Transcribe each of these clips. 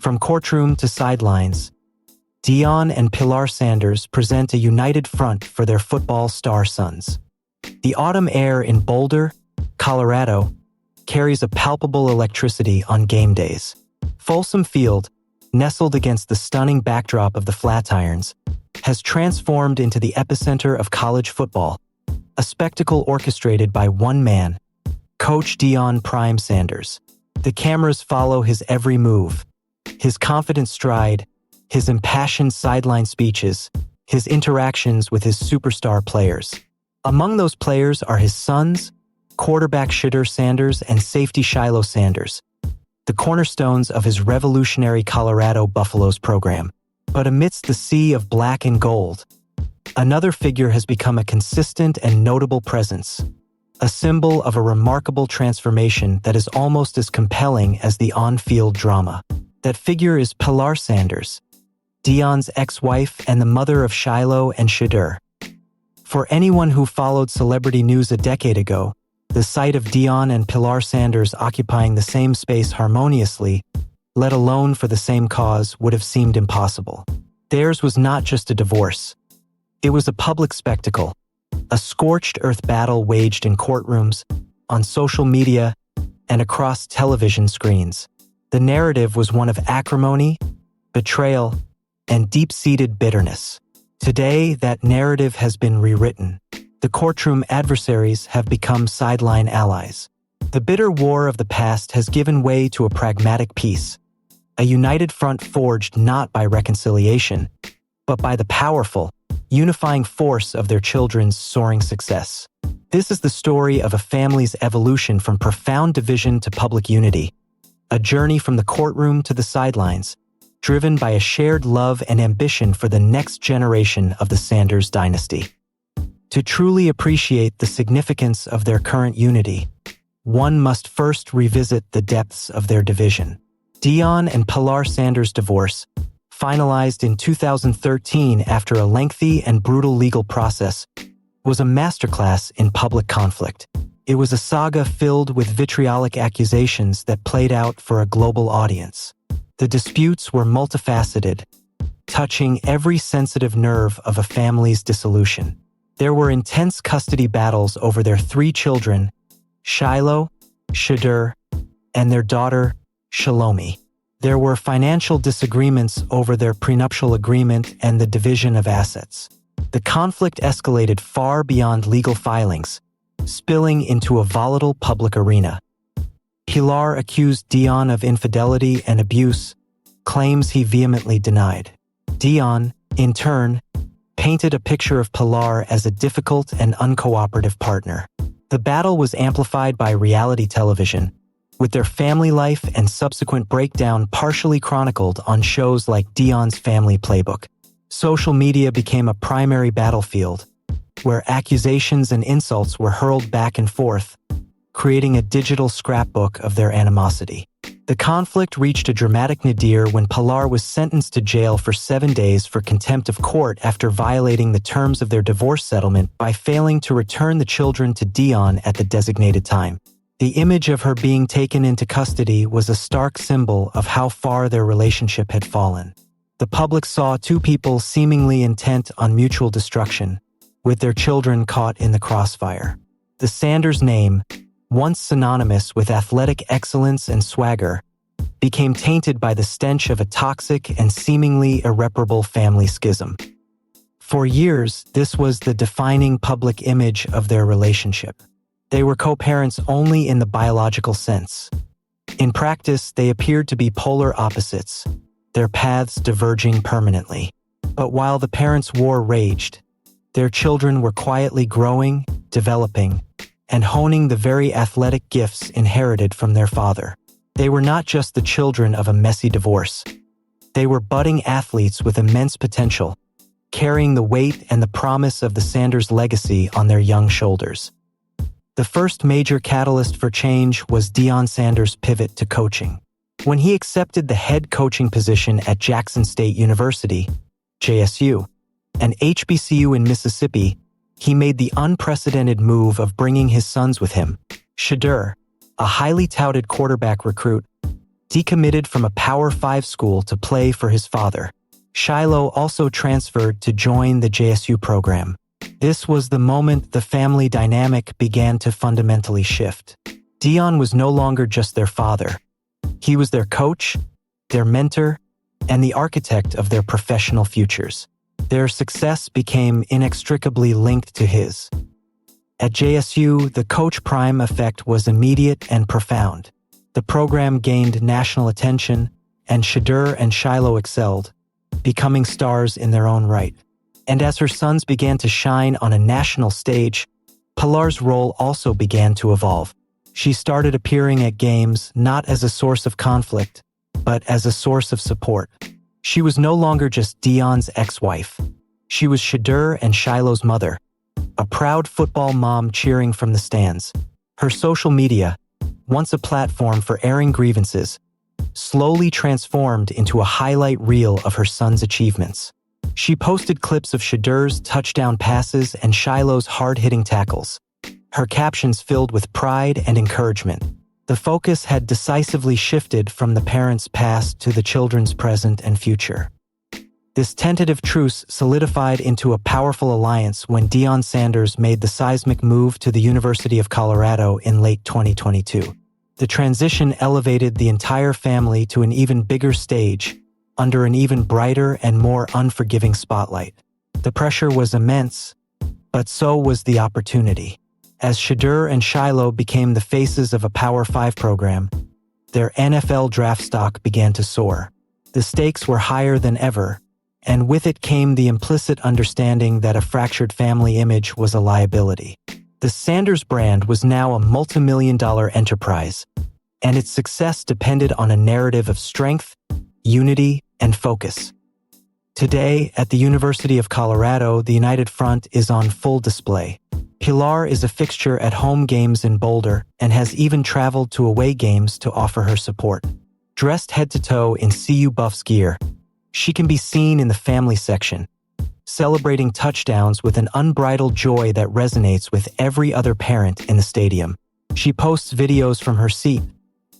From Courtroom to Sidelines, Deion and Pilar Sanders present a united front for their football star sons. The autumn air in Boulder, Colorado, carries a palpable electricity on game days. Folsom Field, nestled against the stunning backdrop of the Flatirons, has transformed into the epicenter of college football, a spectacle orchestrated by one man, Coach Deion "Prime" Sanders. The cameras follow his every move, his confident stride, his impassioned sideline speeches, his interactions with his superstar players. Among those players are his sons, quarterback Shedeur Sanders and safety Shiloh Sanders, the cornerstones of his revolutionary Colorado Buffaloes program. But amidst the sea of black and gold, another figure has become a consistent and notable presence, a symbol of a remarkable transformation that is almost as compelling as the on-field drama. That figure is Pilar Sanders, Deion's ex-wife and the mother of Shiloh and Shedeur. For anyone who followed celebrity news a decade ago, the sight of Deion and Pilar Sanders occupying the same space harmoniously, let alone for the same cause, would have seemed impossible. Theirs was not just a divorce. It was a public spectacle, a scorched earth battle waged in courtrooms, on social media, and across television screens. The narrative was one of acrimony, betrayal, and deep-seated bitterness. Today, that narrative has been rewritten. The courtroom adversaries have become sideline allies. The bitter war of the past has given way to a pragmatic peace, a united front forged not by reconciliation, but by the powerful, unifying force of their children's soaring success. This is the story of a family's evolution from profound division to public unity, a journey from the courtroom to the sidelines, driven by a shared love and ambition for the next generation of the Sanders dynasty. To truly appreciate the significance of their current unity, one must first revisit the depths of their division. Deion and Pilar Sanders' divorce, finalized in 2013 after a lengthy and brutal legal process, was a masterclass in public conflict. It was a saga filled with vitriolic accusations that played out for a global audience. The disputes were multifaceted, touching every sensitive nerve of a family's dissolution. There were intense custody battles over their 3 children, Shiloh, Shedeur, and their daughter, Shalomi. There were financial disagreements over their prenuptial agreement and the division of assets. The conflict escalated far beyond legal filings, spilling into a volatile public arena. Pilar accused Deion of infidelity and abuse, claims he vehemently denied. Deion, in turn, painted a picture of Pilar as a difficult and uncooperative partner. The battle was amplified by reality television, with their family life and subsequent breakdown partially chronicled on shows like Deion's Family Playbook. Social media became a primary battlefield, where accusations and insults were hurled back and forth, creating a digital scrapbook of their animosity. The conflict reached a dramatic nadir when Pilar was sentenced to jail for 7 days for contempt of court after violating the terms of their divorce settlement by failing to return the children to Deion at the designated time. The image of her being taken into custody was a stark symbol of how far their relationship had fallen. The public saw 2 people seemingly intent on mutual destruction, with their children caught in the crossfire. The Sanders name, once synonymous with athletic excellence and swagger, became tainted by the stench of a toxic and seemingly irreparable family schism. For years, this was the defining public image of their relationship. They were co-parents only in the biological sense. In practice, they appeared to be polar opposites, their paths diverging permanently. But while the parents' war raged, their children were quietly growing, developing, and honing the very athletic gifts inherited from their father. They were not just the children of a messy divorce. They were budding athletes with immense potential, carrying the weight and the promise of the Sanders legacy on their young shoulders. The first major catalyst for change was Deion Sanders' pivot to coaching. When he accepted the head coaching position at Jackson State University, JSU, an HBCU in Mississippi, he made the unprecedented move of bringing his sons with him. Shedeur, a highly touted quarterback recruit, decommitted from a Power 5 school to play for his father. Shiloh also transferred to join the JSU program. This was the moment the family dynamic began to fundamentally shift. Deion was no longer just their father. He was their coach, their mentor, and the architect of their professional futures. Their success became inextricably linked to his. At JSU, the Coach Prime effect was immediate and profound. The program gained national attention, and Shadur and Shiloh excelled, becoming stars in their own right. And as her sons began to shine on a national stage, Pilar's role also began to evolve. She started appearing at games not as a source of conflict, but as a source of support. She was no longer just Deion's ex-wife. She was Shadur and Shiloh's mother, a proud football mom cheering from the stands. Her social media, once a platform for airing grievances, slowly transformed into a highlight reel of her son's achievements. She posted clips of Shadur's touchdown passes and Shiloh's hard-hitting tackles, her captions filled with pride and encouragement. The focus had decisively shifted from the parents' past to the children's present and future. This tentative truce solidified into a powerful alliance when Deion Sanders made the seismic move to the University of Colorado in late 2022. The transition elevated the entire family to an even bigger stage, under an even brighter and more unforgiving spotlight. The pressure was immense, but so was the opportunity. As Shadur and Shiloh became the faces of a Power 5 program, their NFL draft stock began to soar. The stakes were higher than ever, and with it came the implicit understanding that a fractured family image was a liability. The Sanders brand was now a multi-million-dollar enterprise, and its success depended on a narrative of strength, unity, and focus. Today, at the University of Colorado, the United Front is on full display. Pilar is a fixture at home games in Boulder and has even traveled to away games to offer her support. Dressed head to toe in CU Buffs gear, she can be seen in the family section, celebrating touchdowns with an unbridled joy that resonates with every other parent in the stadium. She posts videos from her seat,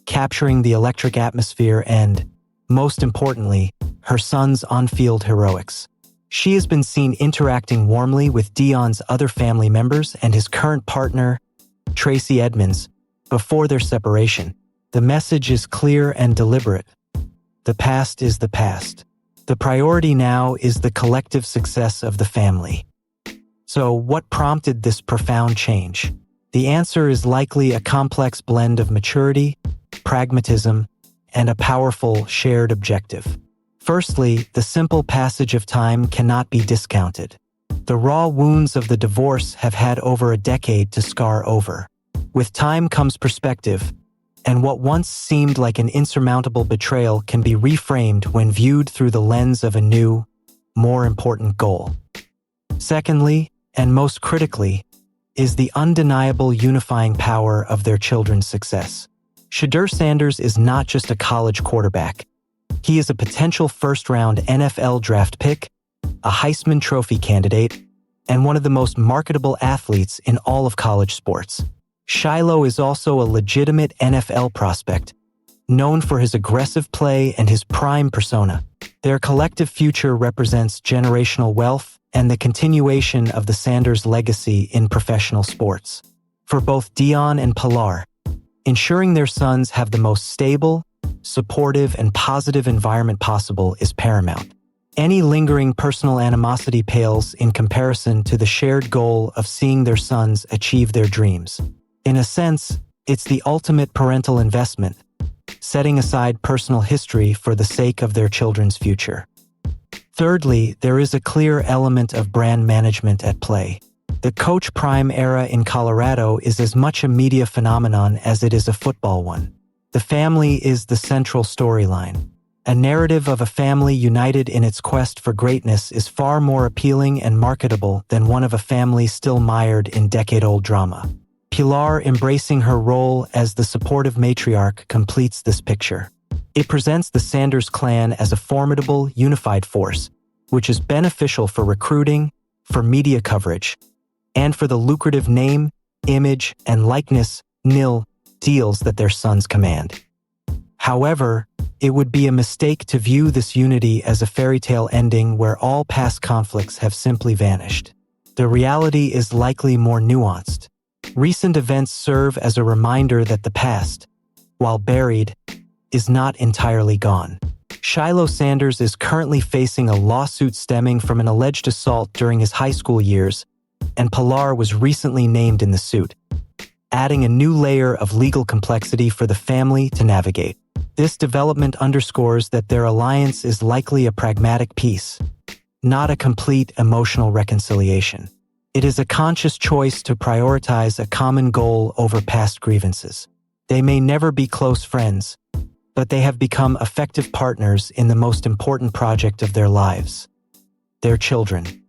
capturing the electric atmosphere and, most importantly, her son's on-field heroics. She has been seen interacting warmly with Deion's other family members and his current partner, Tracy Edmonds, before their separation. The message is clear and deliberate. The past is the past. The priority now is the collective success of the family. So, what prompted this profound change? The answer is likely a complex blend of maturity, pragmatism, and a powerful shared objective. Firstly, the simple passage of time cannot be discounted. The raw wounds of the divorce have had over a decade to scar over. With time comes perspective, and what once seemed like an insurmountable betrayal can be reframed when viewed through the lens of a new, more important goal. Secondly, and most critically, is the undeniable unifying power of their children's success. Shadur Sanders is not just a college quarterback. He is a potential first-round NFL draft pick, a Heisman Trophy candidate, and one of the most marketable athletes in all of college sports. Shiloh is also a legitimate NFL prospect, known for his aggressive play and his prime persona. Their collective future represents generational wealth and the continuation of the Sanders legacy in professional sports. For both Deion and Pilar, ensuring their sons have the most stable, supportive, and positive environment possible is paramount. Any lingering personal animosity pales in comparison to the shared goal of seeing their sons achieve their dreams. In a sense, it's the ultimate parental investment, setting aside personal history for the sake of their children's future. Thirdly, there is a clear element of brand management at play. The Coach Prime era in Colorado is as much a media phenomenon as it is a football one. The family is the central storyline. A narrative of a family united in its quest for greatness is far more appealing and marketable than one of a family still mired in decade-old drama. Pilar embracing her role as the supportive matriarch completes this picture. It presents the Sanders clan as a formidable, unified force, which is beneficial for recruiting, for media coverage, and for the lucrative name, image, and likeness, nil, deals that their sons command. However, It would be a mistake to view this unity as a fairy tale ending where all past conflicts have simply vanished. The reality is likely more nuanced. Recent events serve as a reminder that the past, while buried, is not entirely gone. Shiloh Sanders is currently facing a lawsuit stemming from an alleged assault during his high school years, and Pilar was recently named in the suit, adding a new layer of legal complexity for the family to navigate. This development underscores that their alliance is likely a pragmatic peace, not a complete emotional reconciliation. It is a conscious choice to prioritize a common goal over past grievances. They may never be close friends, but they have become effective partners in the most important project of their lives: their children.